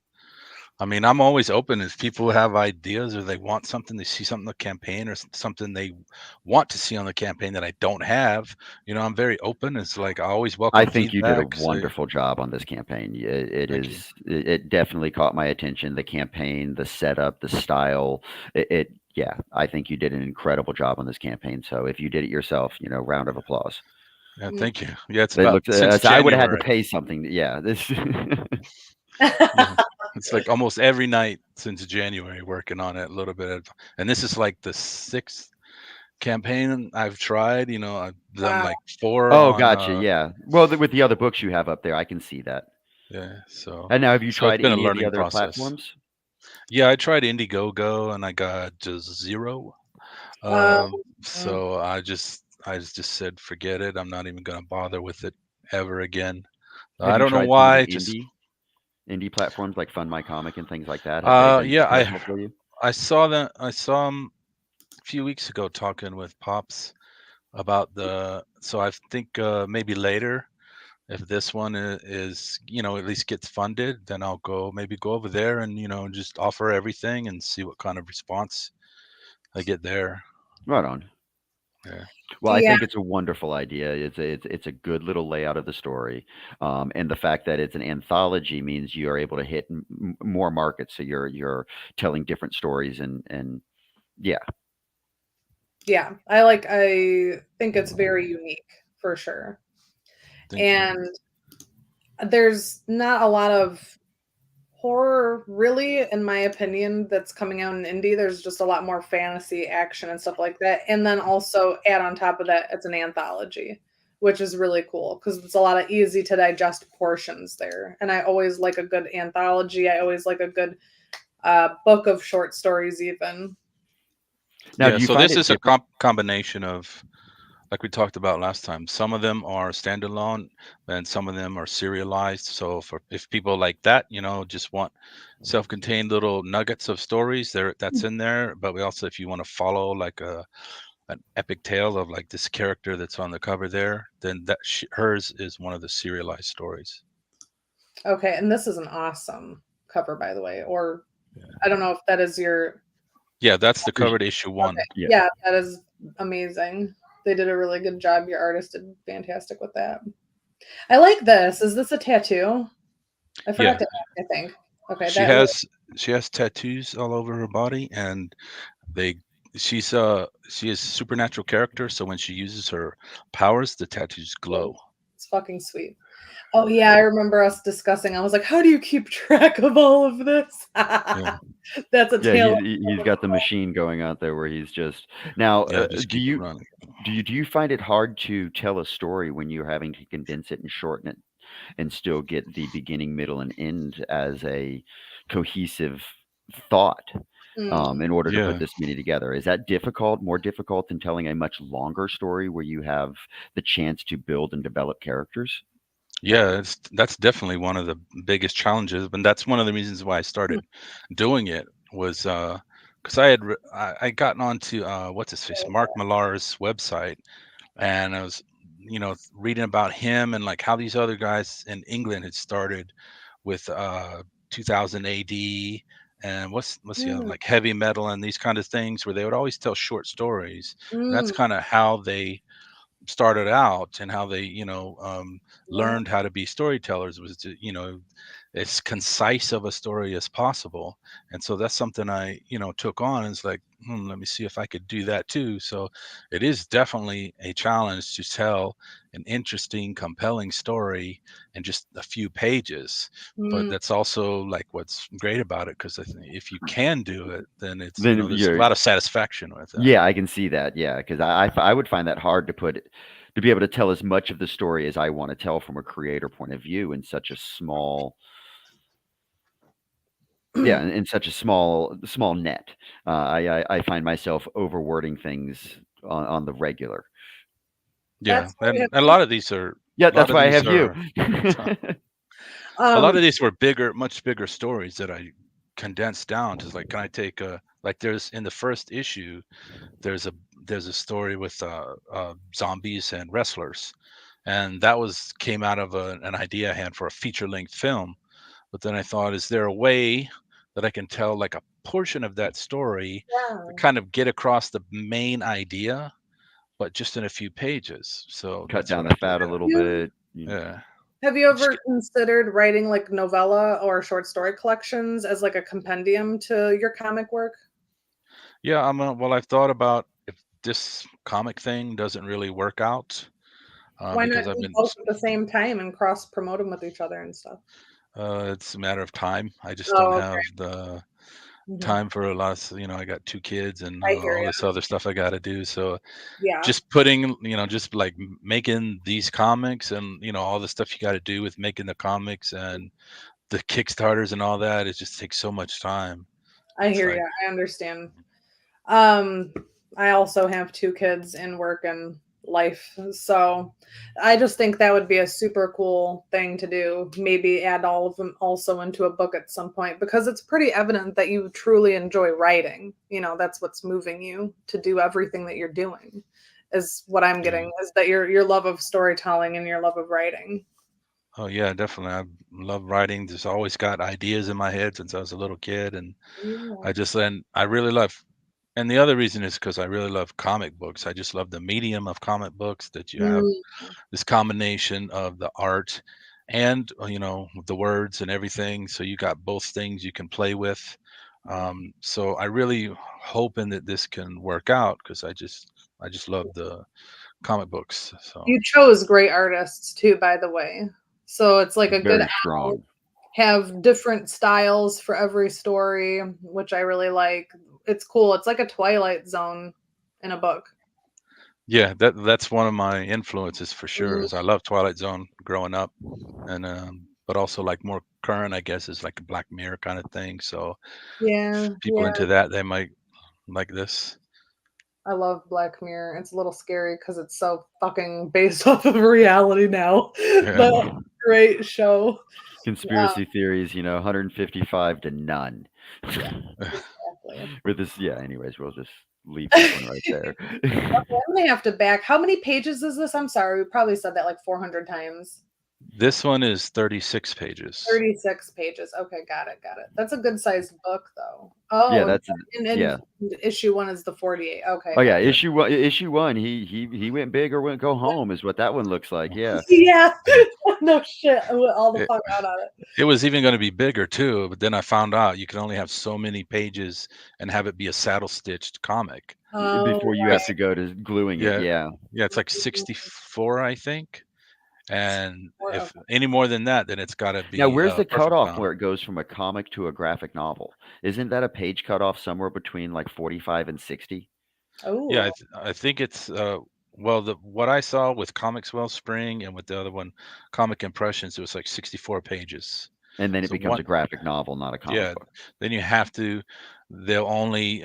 I mean, I'm always open if people have ideas or they want something, they see something on the campaign or something they want to see on the campaign that I don't have. I'm very open. It's like I always welcome I think you did a feedback. So wonderful job on this campaign. thank you. It definitely caught my attention. The campaign, the setup, the style. Yeah, I think you did an incredible job on this campaign. So if you did it yourself, round of applause. Yeah, thank you. Yeah, it's It about looked. since So I would have had to January. pay something. Yeah, this. Yeah. It's like almost every night since January working on it a little bit. And this is like the 6th campaign I've tried. I've done wow. like 4 Oh, on gotcha. Yeah. Well, with the other books you have up there, I can see that. yeah, so And now, have you it's tried been a any of the learning other process. platforms? Yeah, I tried Indiegogo and I got just 0. Mm. So I just said forget it. I'm not even gonna bother with it ever again. Have I you don't know tried some of the why. Just indie platforms like Fund My Comic and things like that? Have they been yeah, successful for you? I saw that. I saw him a few weeks ago talking with Pops about so I think maybe later, if this one is at least gets funded, then I'll maybe go over there and just offer everything and see what kind of response I get there. Right on. Yeah. Well, I Yeah. think it's a wonderful idea. It's a good little layout of the story, and the fact that it's an anthology means you are able to hit more markets. So you're telling different stories, and yeah, Yeah. I think it's very unique for sure. Thank you. And there's not a lot of horror really, in my opinion, that's coming out in indie. There's just a lot more fantasy action and stuff like that. And then also add on top of that, it's an anthology, which is really cool because it's a lot of easy to digest portions there. And I always like a good anthology. I always like a good book of short stories even. Now, Yeah, do you so find this it is a difficult? combination of, like we talked about last time. Some of them are standalone, and some of them are serialized. So if people like that, just want self-contained little nuggets of stories, that's in there. But we also, if you want to follow like an epic tale of like this character that's on the cover there, then hers is one of the serialized stories. Okay, and this is an awesome cover, by the way. Or I don't know if that is your. Yeah, that's the cover to issue 1. Okay. Yeah. Yeah, that is amazing. They did a really good job. Your artist did fantastic with that. I like this. Is this a tattoo? I forgot Yeah. to ask, I think. Okay, She has tattoos all over her body, and she is a supernatural character, so when she uses her powers, the tattoos glow. It's fucking sweet. Oh yeah, I remember us discussing. I was like, "How do you keep track of all of this?" Yeah. That's a Yeah, tale. he's got the machine going out there where he's just now. Yeah, just Do keep it you running. do you find it hard to tell a story when you're having to condense it and shorten it and still get the beginning, middle, and end as a cohesive thought in order to put Yeah. this mini together? Is that difficult, more difficult than telling a much longer story where you have the chance to build and develop characters? Yeah, that's definitely one of the biggest challenges, and that's one of the reasons why I started doing it was because I gotten onto what's his face, Mark Millar's website, and I was reading about him and like how these other guys in England had started with 2000 AD, and what's the other, like heavy metal and these kind of things, where they would always tell short stories, and that's kind of how they started out, and how they learned how to be storytellers, was to as concise of a story as possible. And so that's something I took on. It's like, let me see if I could do that too. So it is definitely a challenge to tell an interesting, compelling story in just a few pages. But that's also like what's great about it, because if you can do it, then it's Then there's a you're lot of satisfaction with that. Yeah, I can see that. Yeah, because I would find that hard to be able to tell as much of the story as I want to tell from a creator point of view in such a small, yeah, in such a small net. I find myself overwording things on the regular. Yeah, That's why we and have a lot of these are Yeah, a lot that's of why I these have you. are a lot of these were much bigger stories that I condensed down to, like, can I take like, there's in the first issue, there's a story with zombies and wrestlers, and that came out of an idea I had for a feature-length film. But then I thought, is there a way that I can tell like a portion of that story to kind of get across the main idea, but just in a few pages? So Cut that's down what the I did. fat a little bit. Yeah. Have you Just ever considered writing like novella or short story collections as like a compendium to your comic work? Yeah, well, I've thought about if this comic thing doesn't really work out, Why not because I've do been, both at the same time and cross promote them with each other and stuff? it's a matter of time. I just don't Oh, okay. have the Mhm. time for a lot of, I got 2 kids and I hear all you. this other stuff I got to do. So Yeah. just putting, just like making these comics and, all the stuff you got to do with making the comics and the Kickstarters and all that, it just takes so much time. I It's hear like, you. I understand. Um, I also have 2 kids in work and life, so I just think that would be a super cool thing to do. Maybe add all of them also into a book at some point, because it's pretty evident that you truly enjoy writing. That's what's moving you to do everything that you're doing. Is what I'm yeah. getting, is that your love of storytelling and your love of writing. Oh yeah, definitely. I love writing. Just always got ideas in my head since I was a little kid, and Yeah. I really love. And the other reason is because I really love comic books. I just love the medium of comic books, that you have Mm, this combination of the art and the words and everything. So you got both things you can play with. So I really hoping that this can work out, because I just love the comic books. So You chose great artists too, by the way. So it's like a good Very strong. have different styles for every story, which I really like. It's cool. It's like a Twilight Zone in a book. yeah, that's one of my influences for sure. Mm, Is I love Twilight Zone growing up, and but also like more current, I guess, is like a Black Mirror kind of thing. So yeah, if people yeah. into that, they might like this. I love Black Mirror. It's a little scary because it's so fucking based off of reality now. But Yeah. great show. Conspiracy theories, 155 to none. Exactly. With this, yeah. Anyways, we'll just leave that one right there. I'm gonna have to back. How many pages is this? I'm sorry, we probably said that like 400 times. This one is 36 pages. 36 pages. Okay, got it. That's a good sized book, though. Yeah, Oh, that's and issue 1 is the 48. Okay. Oh yeah, got it. issue one. He went big or went go home is what that one looks like. Yeah. Yeah. No shit. I went all the fuck out on it. It was even going to be bigger too, but then I found out you can only have so many pages and have it be a saddle stitched comic. Before you have to go to gluing it. Yeah. Yeah, it's like 64, I think. And if Okay. any more than that, then it's got to be. Now, where's the perfect cutoff bound. where it goes from a comic to a graphic novel? Isn't that a page cutoff somewhere between like 45 and 60? Oh. Yeah, I think it's well, what I saw with Comics Wellspring and with the other one, Comic Impressions, it was like 64 pages. And then it So becomes a graphic novel, not a comic book. Then you have to. They'll only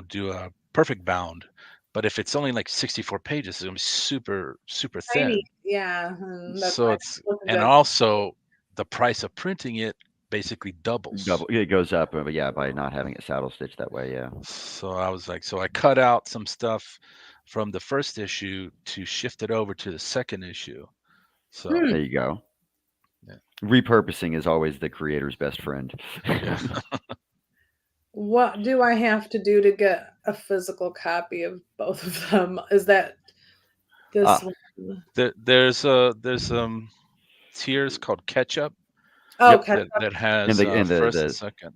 do a perfect bound. But if it's only like 64 pages, it's gonna be super, super thin. Tiny. Yeah. That's So why it's looking and good. also the price of printing it basically doubles. It goes up, but yeah, by not having it saddle stitched that way, yeah. So I was like, so I cut out some stuff from the first issue to shift it over to the second issue. So There you go. Yeah. Repurposing is always the creator's best friend. yeah. What do I have to do to get a physical copy of both of them? Is that this one? There's tiers called Ketchup. Oh, Yep. okay. That has And the first and second.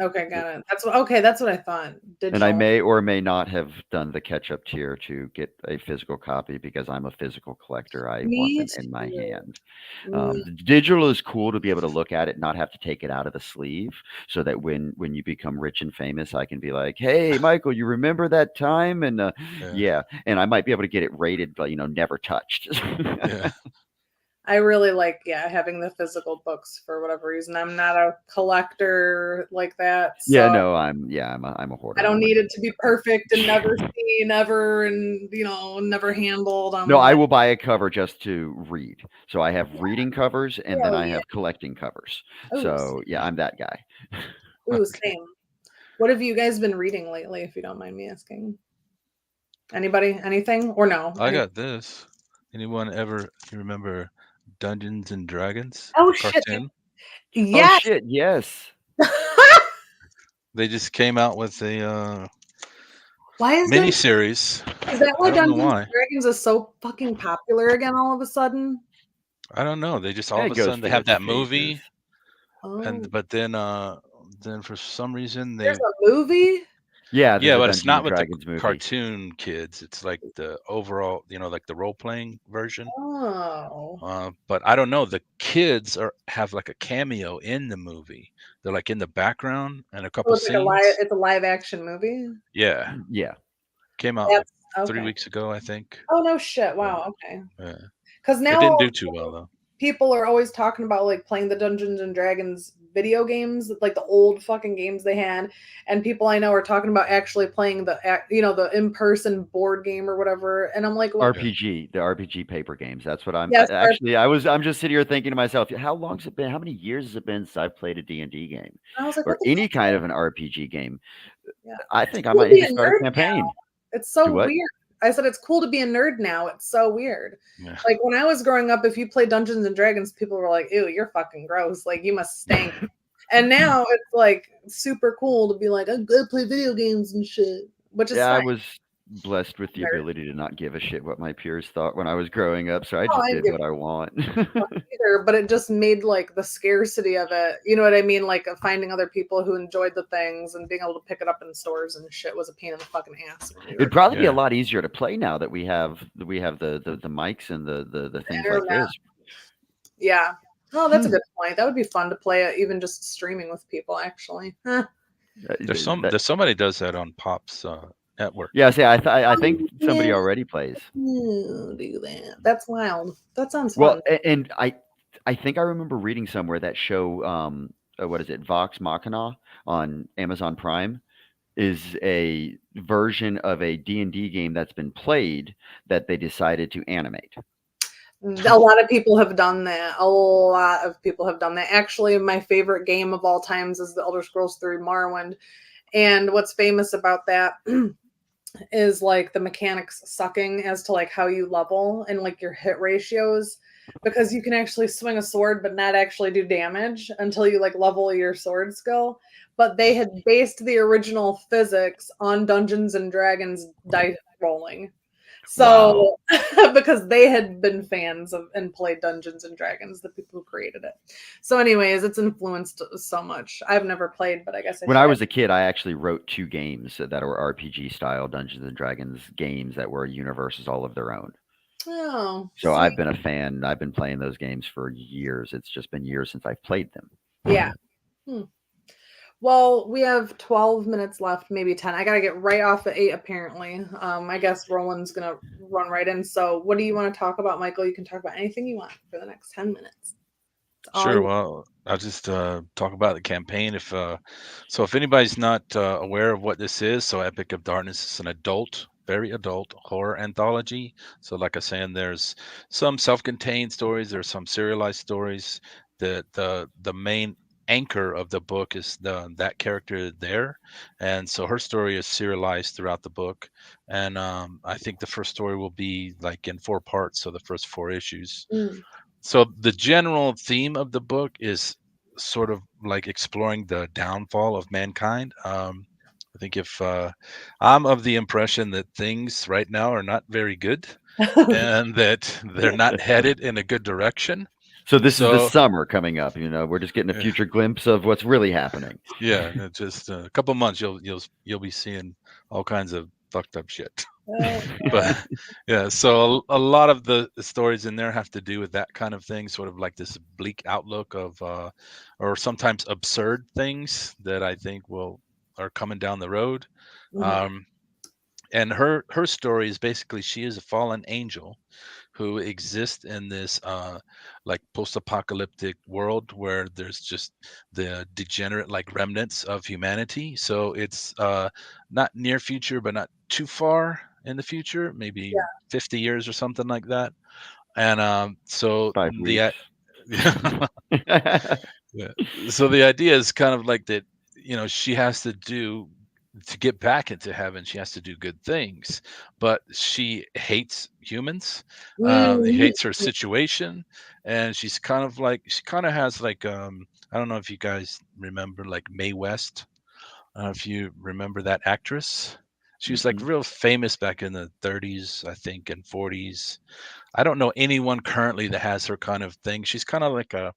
Okay, got it. That's what I thought. And I may or may not have done the catch-up tier to get a physical copy because I'm a physical collector. I want them in my hand. The digital is cool to be able to look at it, not have to take it out of the sleeve, so that when you become rich and famous, I can be like, "Hey, Michael, you remember that time?" And yeah, and I might be able to get it rated, but never touched. Yeah. I really like having the physical books for whatever reason. I'm not a collector like that. So Yeah, no, I'm a hoarder. I don't need it to be perfect and never seen ever and never handled. No, I will buy a cover just to read. So I have reading covers and then I have collecting covers. Ooh, So yeah, I'm that guy. Ooh, same. What have you guys been reading lately, if you don't mind me asking? Anybody? Anything? Or no? I got this. Anyone ever remember Dungeons and Dragons? Oh, the shit. cartoon? Yes. Oh shit, yes. They just came out with a Why is mini that? series. Is that why I don't know Dungeons why. and Dragons is so fucking popular again all of a sudden? I don't know. They just all Yeah, of it a goes sudden they through have its that movie, phases. Oh, but then for some reason they there's a movie? Yeah, there's a but it's Dungeons not and with Dragons the movie. cartoon kids. It's like the overall, like the role playing version. Oh. But I don't know. The kids have like a cameo in the movie. They're like in the background and a couple It's scenes. a live action movie? Yeah, Yeah. came out That's like 3 okay. weeks ago, I think. Oh no shit. Wow, okay. Yeah. Because It now didn't do too well though. people are always talking about like playing the Dungeons and Dragons video games, like the old fucking games they had, and people I know are talking about actually playing the in-person board game or whatever. And I'm like, well, RPG, the RPG paper games. That's what I'm yes, I'm just sitting here thinking to myself, how long's it been? How many years has it been since I've played a D&D game I was like, or what the any fuck? kind of an RPG game? Yeah. I think I Cool might to be even a start a nerd campaign. now. It's so Do what? weird. I said it's cool to be a nerd now. It's so weird. Yeah. Like when I was growing up, if you played Dungeons and Dragons, people were like, "Ew, you're fucking gross. Like you must stink." And now it's like super cool to be like, "I'm good, play video games and shit," which is Yeah, I fine. was blessed with the Nerd. ability to not give a shit what my peers thought when I was growing up, so I Oh, just I did give what I want. either, but it just made like the scarcity of it. You know what I mean? Like finding other people who enjoyed the things and being able to pick it up in stores and shit was a pain in the fucking ass. When we were It'd probably be a Yeah. lot easier to play now that we have the mics and the things like internet. this. Yeah. Oh, that's a good point. That would be fun to play it, even just streaming with people. Actually, huh. There's somebody does that on Pop's network. Yeah, see, I think somebody Yeah. already plays. Do that. That's wild. That sounds Well, fun. and I think I remember reading somewhere that show what is it, Vox Machina on Amazon Prime. is a version of a D&D game that's been played that they decided to animate. A lot of people have done that. A lot of people have done that. Actually, my favorite game of all times is the Elder Scrolls 3 Morrowind. And what's famous about that is like the mechanics sucking as to like how you level and like your hit ratios, because you can actually swing a sword but not actually do damage until you like level your sword skill. But they had based the original physics on Dungeons and Dragons dice rolling. So because they had been fans of and played Dungeons and Dragons, the people who created it. So anyways, it's influenced so much. I've never played, but I guess When I was a kid, I actually wrote 2 games that were RPG style Dungeons and Dragons games that were universes all of their own. Oh, So I've been a fan. I've been playing those games for years. It's just been years since I've played them. Yeah. Well, we have 12 minutes left, maybe 10. I got to get right off at 8, apparently. I guess Roland's going to run right in. So what do you want to talk about, Michael? You can talk about anything you want for the next 10 minutes. Sure. Well, I'll just talk about the campaign. If anybody's not aware of what this is, so Epic of Darkness is an very adult horror anthology. So like I was saying, there's some self-contained stories, there's some serialized stories. The main anchor of the book is that character there, and so her story is serialized throughout the book. And I think the first story will be like in 4 parts, so the first 4 issues. So the general theme of the book is sort of like exploring the downfall of mankind. I think if I'm of the impression that things right now are not very good and that they're not headed in a good direction. So this is the summer coming up. We're just getting a future glimpse of what's really happening. Yeah, just a couple months you'll be seeing all kinds of fucked up shit. But yeah, so a lot of the stories in there have to do with that kind of thing, sort of like this bleak outlook of or sometimes absurd things that I think are coming down the road. And her story is basically she is a fallen angel who exists in this like post-apocalyptic world where there's just the degenerate like remnants of humanity. So it's not near future, but not too far in the future, maybe 50 years or something like that. And so 5 weeks. So the idea is kind of like that, she has to get back into heaven, she has to do good things, but she hates humans. Hates her situation, and she kind of has like I don't know if you guys remember like Mae West. If you remember that actress, she was like real famous back in the 30s, I think, and 40s. I don't know anyone currently that has her kind of thing. She's kind of like a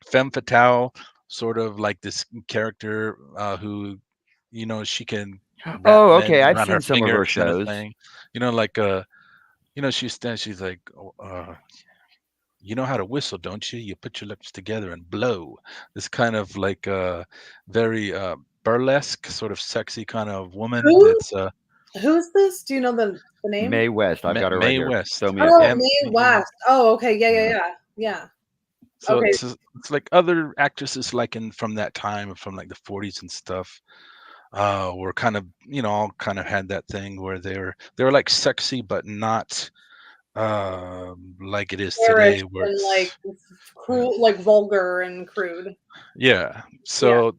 femme fatale, sort of like this character who, she can wrap men I've around her seen some of finger her kind of shows. thing. She's like, you know how to whistle, don't you? You put your lips together and blow. This kind of like very burlesque, sort of sexy kind of woman. Who's this? Do you know the name? Mae West. I've got her right Mae here. West. Mae West. Oh, okay. Yeah. So okay. it's like other actresses like from that time, from like the 40s and stuff. Were kind of, all kind of had that thing where they were like sexy, but not like it is today, where and it's like cruel, like vulgar and crude. Yeah. So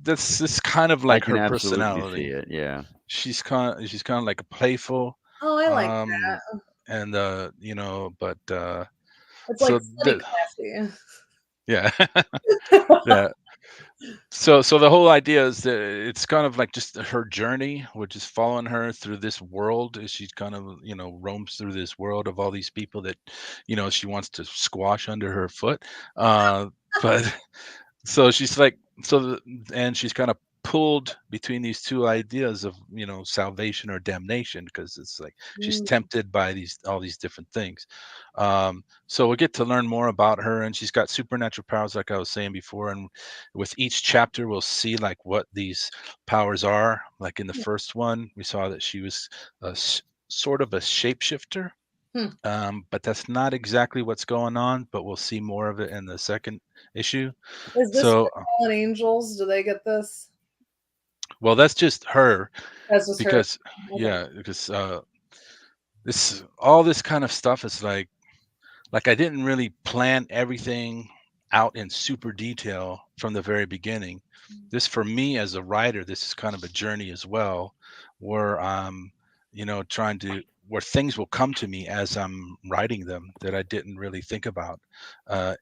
this is kind of like her personality. See it. Yeah. She's kind of like a playful. Oh, I like that. And but it's like classy. Yeah. Yeah. So the whole idea is that it's kind of like just her journey, which is following her through this world as she kind of, roams through this world of all these people that, she wants to squash under her foot. But so she's like, and she's kind of pulled between these two ideas of, salvation or damnation, because it's like she's tempted by all these different things. So we'll get to learn more about her, and she's got supernatural powers, like I was saying before. And with each chapter, we'll see like what these powers are. Like in the first one, we saw that she was sort of a shapeshifter. But that's not exactly what's going on, but we'll see more of it in the second issue. Is this for fallen angels? Do they get this? Well, that's just her That's just her. because because this kind of stuff is like I didn't really plan everything out in super detail from the very beginning. This, for me as a writer, this is kind of a journey as well, where I'm, trying to where things will come to me as I'm writing them that I didn't really think about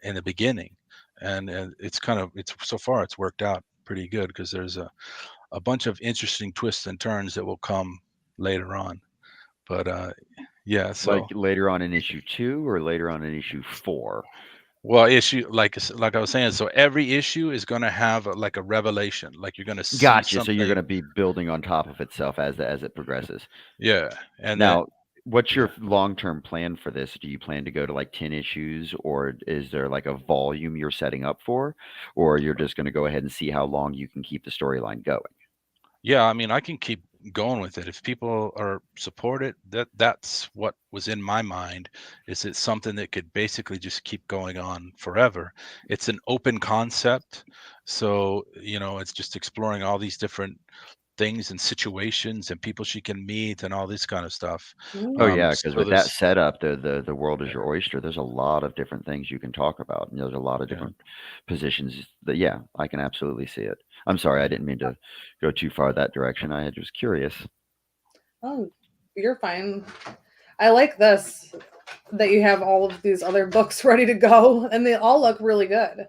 in the beginning, and it's so far it's worked out pretty good because there's a bunch of interesting twists and turns that will come later on. But yeah, Like so later on in issue 2 or later on in issue 4? well, issue like I was saying, so every issue is going to have like a revelation, like you're going to see Gotcha. So you're something. going to be building on top of itself as it progresses. Yeah, and then Now, what's your long-term plan for this? Do you plan to go to like 10 issues, or is there like a volume you're setting up for, or you're just going to go ahead and see how long you can keep the storyline going? yeah, I mean, I can keep going with it if people are support it. That's what was in my mind. Is it something that could basically just keep going on forever? It's an open concept, so it's just exploring all these different things and situations and people she can meet and all this kind of stuff. Oh yeah, because So with that there's setup, the world is your oyster. There's a lot of different things you can talk about, and there's a lot of yeah. different positions that, yeah, I can absolutely see it. I'm sorry, I didn't mean to go too far that direction. I was curious. Oh, you're fine. I like this that you have all of these other books ready to go, and they all look really good.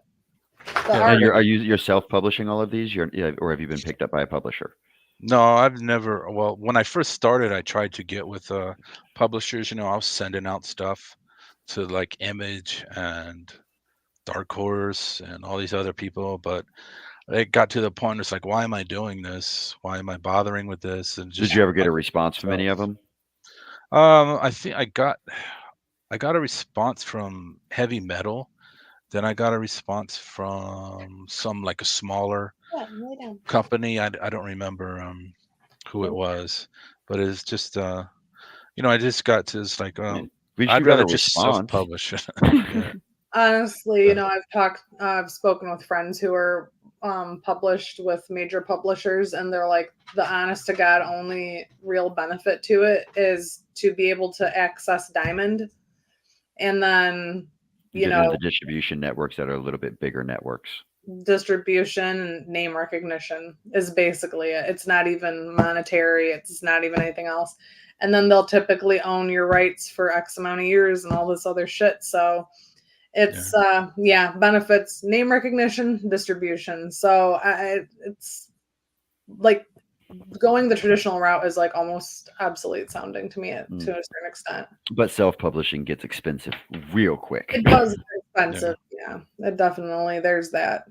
The Yeah, art. Are you self-publishing all of these? Or have you been picked up by a publisher? No, I've never. Well, when I first started, I tried to get with publishers. I was sending out stuff to like Image and Dark Horse and all these other people, but it got to the point. It's like, why am I doing this? Why am I bothering with this? And Did just you ever get a like response from any of myself. them? I think I got a response from Heavy Metal. Then I got a response from some like a smaller Yeah, lay down. company. I don't remember who it was, but it's just I just got to this like At least I'd you got rather a just response. self-publish. Yeah. Honestly, Uh, I've spoken with friends who are published with major publishers, and they're like, the honest to God only real benefit to it is to be able to access Diamond, and then Get into the distribution networks that are a little bit bigger networks. distribution and name recognition is basically it. It's not even monetary. It's not even anything else. And then they'll typically own your rights for X amount of years and all this other shit. So it's benefits, name recognition, distribution. So it's like going the traditional route is like almost obsolete sounding to me to a certain extent. But self-publishing gets expensive real quick. It does get expensive. Yeah, it definitely. There's that.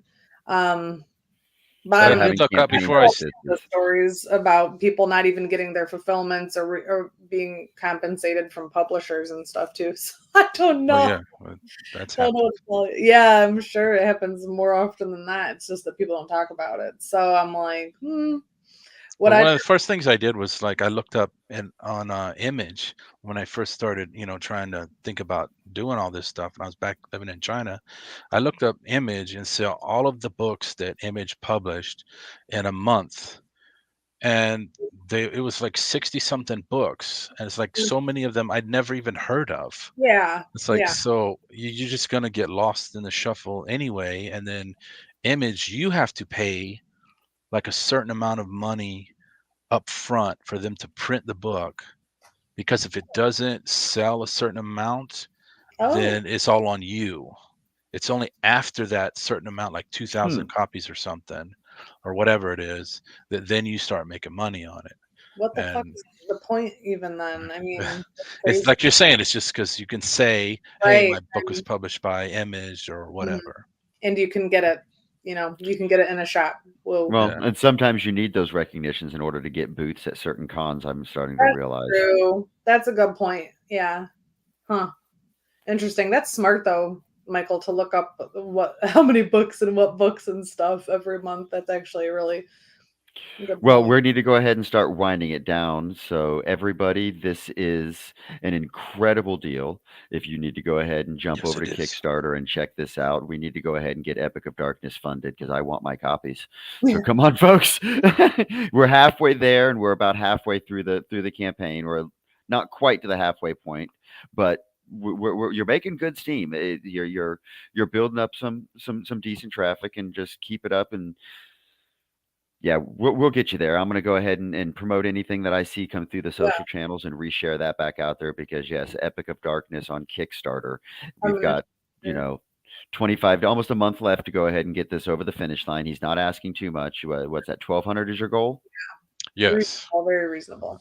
But I don't know. I look up before I The stories about people not even getting their fulfillments or being compensated from publishers and stuff too. So I don't know. Oh, yeah, well, that's happened. Yeah, I'm sure it happens more often than that. It's just that people don't talk about it. So I'm like, One of the first things I did was like I looked up on Image when I first started, trying to think about doing all this stuff. And I was back living in China. I looked up Image and saw all of the books that Image published in a month, and it was like 60 something books, and it's like so many of them I'd never even heard of. Yeah, it's like so you're just gonna get lost in the shuffle anyway. And then Image, you have to pay like a certain amount of money up front for them to print the book, because if it doesn't sell a certain amount, then it's all on you. It's only after that certain amount, like 2,000 copies or something, or whatever it is, that then you start making money on it. What the fuck is the point even then? I mean, it's like you're saying, it's just because you can say, hey, my book was published by Image or whatever. And you can get it, you can get it in a shop. And sometimes you need those recognitions in order to get booths at certain cons. I'm starting to realize. True. That's a good point. Yeah. Huh. Interesting. That's smart though, Michael, to look up how many books and what books and stuff every month. That's actually really Good Well, point. we need to go ahead and start winding it down. So, everybody, this is an incredible deal. If you need to go ahead and jump Yes, over to it is. Kickstarter and check this out, we need to go ahead and get Epic of Darkness funded because I want my copies. So, come on, folks. We're halfway there, and we're about halfway through the campaign. We're not quite to the halfway point, but you're making good steam. You're building up some decent traffic, and just keep it up. And yeah, we'll get you there. I'm going to go ahead and promote anything that I see come through the social channels and reshare that back out there because, yes, Epic of Darkness on Kickstarter. We've got, 25 to almost a month left to go ahead and get this over the finish line. He's not asking too much. What's that? 1,200 is your goal? Yes. Very reasonable.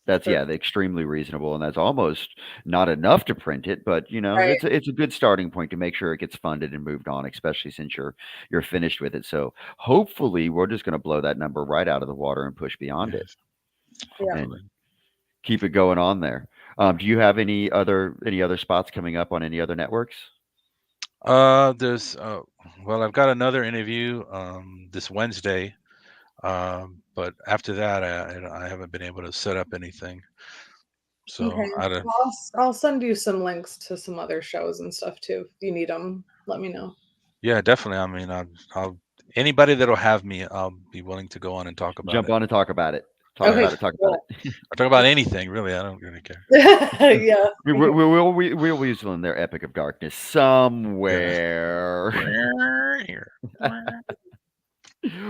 That's extremely reasonable, and that's almost not enough to print it, but Right. it's a good starting point to make sure it gets funded and moved on, especially since you're finished with it. So hopefully we're just going to blow that number right out of the water and push beyond it, Yeah. and keep it going on there. Do you have any other spots coming up on any other networks? There's well, I've got another interview this Wednesday. But after that, I haven't been able to set up anything. So Okay. I'll send you some links to some other shows and stuff too. If you need them, let me know. yeah, definitely. I mean, I'll anybody that'll have me, I'll be willing to go on and talk about Jump it. on and talk about it. Talk Okay, about it. Talk about it. Or talk about anything, really. I don't really care. Yeah. We'll use them in their Epic of Darkness somewhere.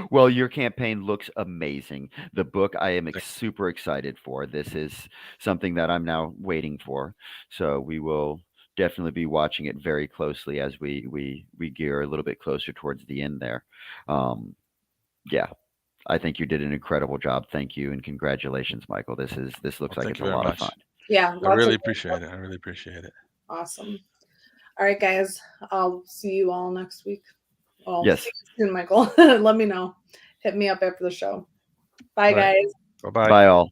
Well, your campaign looks amazing. The book I am super excited for. This is something that I'm now waiting for. So we will definitely be watching it very closely as we gear a little bit closer towards the end there. Yeah, I think you did an incredible job. Thank you and congratulations, Michael. This looks like Thank it's you a very lot much. of fun. Yeah. I really appreciate it. I really appreciate it. Awesome. All right, guys. I'll see you all next week. Well, Yes. see you soon, Michael. Let me know. Hit me up after the show. Bye, Right. guys. Bye-bye. Bye all.